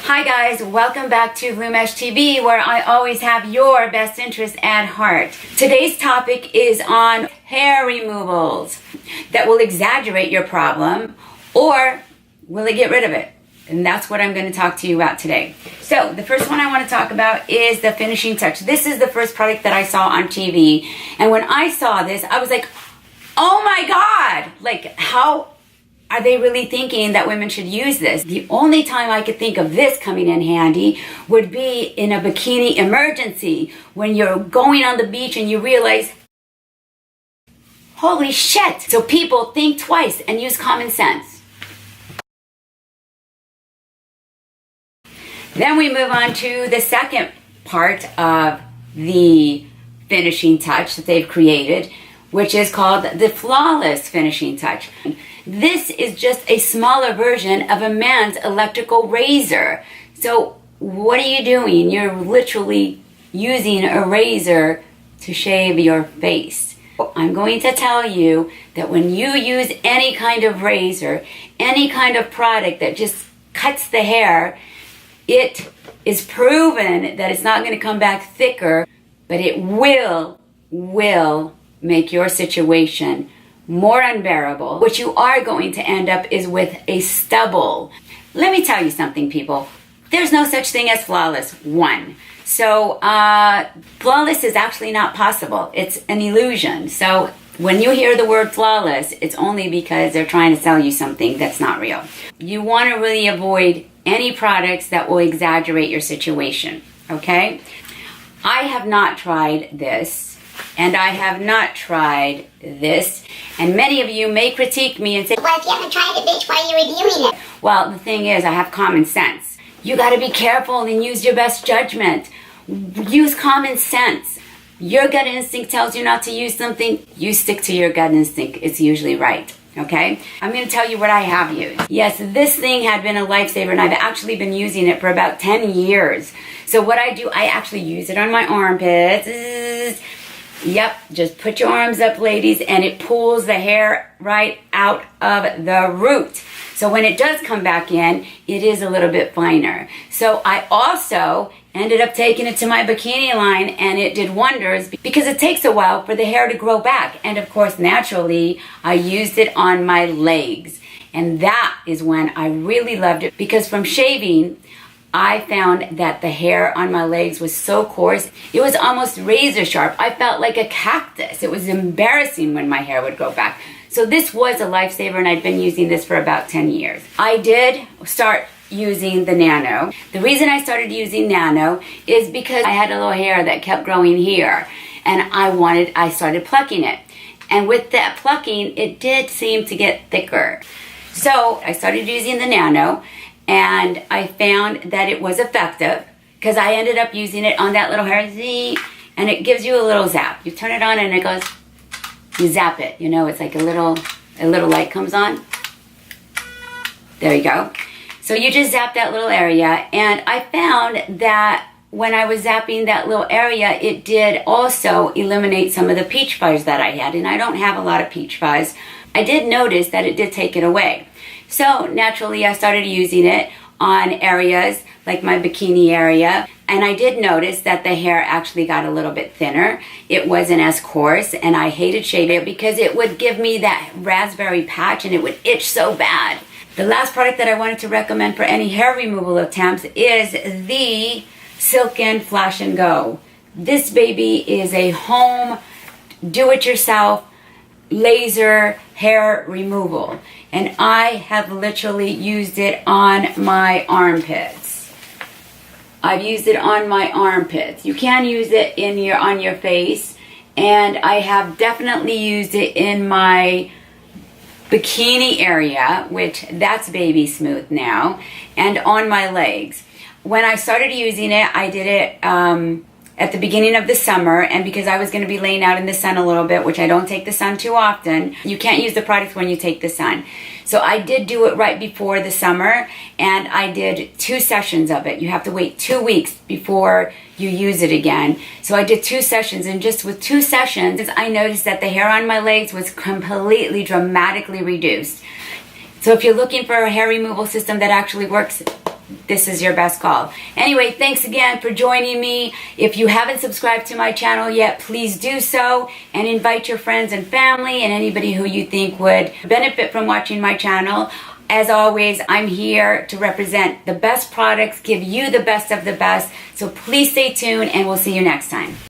Hi guys, welcome back to LuMESHtv, where I always have your best interest at heart. Today's topic is on hair removals that will exaggerate your problem, or will it get rid of it? And that's what I'm going to talk to you about today. So the first one I want to talk about is the finishing touch. This is the first product that I saw on TV. And when I saw this, I was like, oh my God, like how are they really thinking that women should use this? The only time I could think of this coming in handy would be in a bikini emergency, when you're going on the beach and you realize, holy shit. So people think twice and use common sense. Then we move on to the second part of the finishing touch that they've created, which is called the flawless finishing touch. This is just a smaller version of a man's electrical razor. So what are you doing? You're literally using a razor to shave your face. I'm going to tell you that when you use any kind of razor, any kind of product that just cuts the hair, it is proven that it's not going to come back thicker, but it will make your situation more unbearable. What you are going to end up is with a stubble. Let me tell you something, people. There's no such thing as flawless, one. So flawless is actually not possible. It's an illusion. So when you hear the word flawless, it's only because they're trying to sell you something that's not real. You want to really avoid any products that will exaggerate your situation, okay? I have not tried this. And I have not tried this. And many of you may critique me and say, well, if you haven't tried it, bitch, why are you reviewing it? Well, the thing is, I have common sense. You got to be careful and use your best judgment. Use common sense. Your gut instinct tells you not to use something. You stick to your gut instinct. It's usually right. Okay? I'm going to tell you what I have used. Yes, this thing had been a lifesaver, and I've actually been using it for about 10 years. So what I do, I actually use it on my armpits. Yep, just put your arms up, ladies, and it pulls the hair right out of the root. So when it does come back in, it is a little bit finer. So I also ended up taking it to my bikini line, and it did wonders because it takes a while for the hair to grow back. And of course, naturally, I used it on my legs. And that is when I really loved it, because from shaving, I found that the hair on my legs was so coarse, it was almost razor sharp. I felt like a cactus. It was embarrassing when my hair would grow back. So this was a lifesaver, and I've been using this for about 10 years. I did start using the Nano. The reason I started using Nano is because I had a little hair that kept growing here, and I started plucking it. And with that plucking, it did seem to get thicker. So I started using the Nano, and I found that it was effective because I ended up using it on that little hair, and it gives you a little zap. You turn it on and it goes, you zap it. You know, it's like a little light comes on. There you go. So you just zap that little area, and I found that when I was zapping that little area, it did also eliminate some of the peach fuzz that I had, and I don't have a lot of peach fuzz. I did notice that it did take it away. So naturally, I started using it on areas like my bikini area, and I did notice that the hair actually got a little bit thinner. It wasn't as coarse, and I hated shaving it because it would give me that raspberry patch and it would itch so bad. The last product that I wanted to recommend for any hair removal attempts is the Silkn Flash and Go. This baby is a home, do-it-yourself laser hair removal, and I have literally used it on my armpits. I've used it on my armpits. You can use it on your face, and I have definitely used it in my bikini area, which that's baby smooth now, and on my legs. When I started using it, I did it at the beginning of the summer, and because I was going to be laying out in the sun a little bit, which I don't take the sun too often, you can't use the product when you take the sun. So I did do it right before the summer, and I did 2 sessions of it. You have to wait 2 weeks before you use it again. So I did 2 sessions, and just with 2 sessions, I noticed that the hair on my legs was completely dramatically reduced. So if you're looking for a hair removal system that actually works, this is your best call. Anyway, thanks again for joining me. If you haven't subscribed to my channel yet, please do so, and invite your friends and family and anybody who you think would benefit from watching my channel. As always, I'm here to represent the best products, give you the best of the best. So please stay tuned, and we'll see you next time.